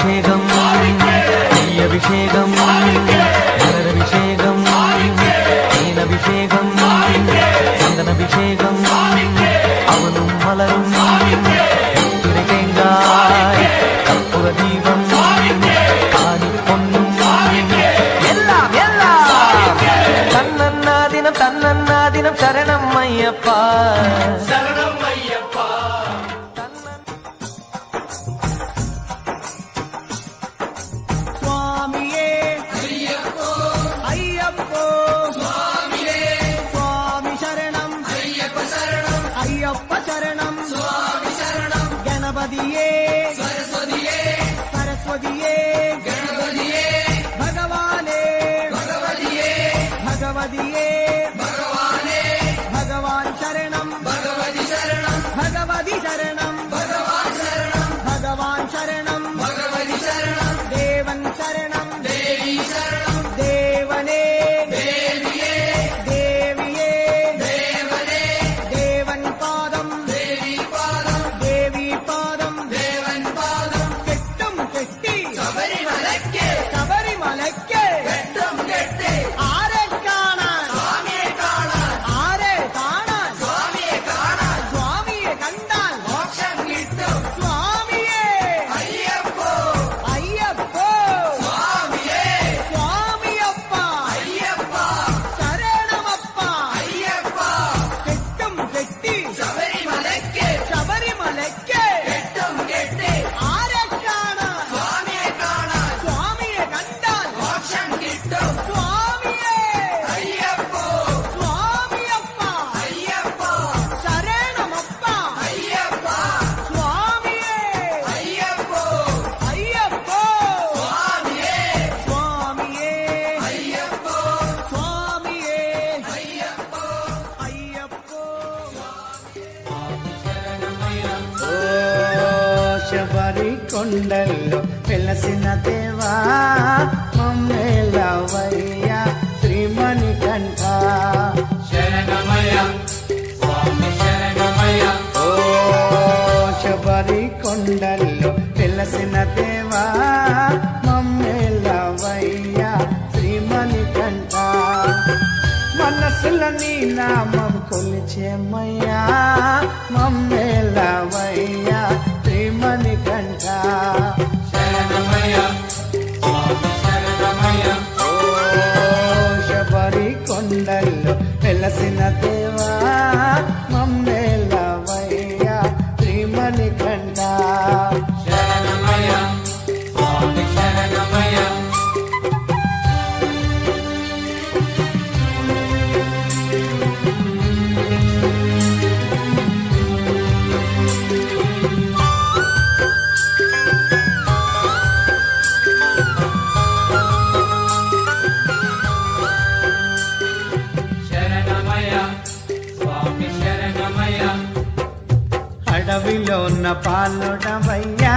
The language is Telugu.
అభిషేకం నీ అభిషేకం అభిషేకం నేనభిషేకం చందనభిషేకం అవును మలరు తేంగాయ్ కర్పూర దీపం కాని పొన్ను ఎల్లాం ఎల్లాం తన్నన్నా దినం శరణం అయ్యప్ప అయ్యప్ప శరణం స్వామి శరణం గణపతియే సరస్వతియే సరస్వతియే గణపతియే భగవానే భగవతియే భగవతియే భగవానే భగవాన్ శరణం భగవతి శరణం భగవతి శరణం భగవాన్ శరణం భగవాన్ శరణం భగవతి శరణం దేవన్ శరణం దేవి శరణం దేవనే దేవియే దేవియే దేవనే దేవన్ పాదం దేవి పాదం దేవి పాదం దేవన్ పాదం కెట్టం కెట్టి శబరిమలక్కే శబరిమలక్కే కెట్టం కెట్టి ఆరే కాణ స్వామియే కాణ ఆరే కాణ స్వామియే కాణ స్వామియే కండాల్ మోక్షం గిట్టు స్వామియే అయ్యప్పో అయ్యప్పో స్వామియే స్వామియప్ప అయ్యప్ప శరణమప్ప అయ్యప్ప కెట్టం కెట్టి శబరిమలక్కే శబరిమలక్కే కెట్టం కెట్టి ఆరే కాణ స్వామియే కాణ స్వామియే కండాల్ మోక్షం గిట్టు స్వామియే అయ్యప్పో స్వామియప్ప అయ్యప్ప శరణమప్ప అయ్యప్ప స్వామియే అయ్యప్పో అయ్యప్పో స్వామియే స్వామియే అయ్యప్పో స్వామియే అయ్యప్పో అయ్యప్పో శబరి కొండల్లో వెలసిన దేవా మమ్మేలవయ్యా శ్రీమణికంఠ శరణమయ స్వామి శరణమయ ఓ శబరి కొండల్లో వెలసిన దేవా మమ్మేలవయ్యా శ్రీమణికంఠ మనసుల నీ నామం కొలిచేమయ్యా మమ్మేలవయ్యా శ్రీమణికంఠ శరణమయ స్వామి శరణమయ ఓ శబరి కొండల్లో వెలసిన దేవా మమ్మేలవయ్యా శ్రీమణికంఠ శరణమయ స్వామి శరణమయ శరణమయ స్వామి శరణమయ అడవిలో ఉన్న పాలుడవయ్యా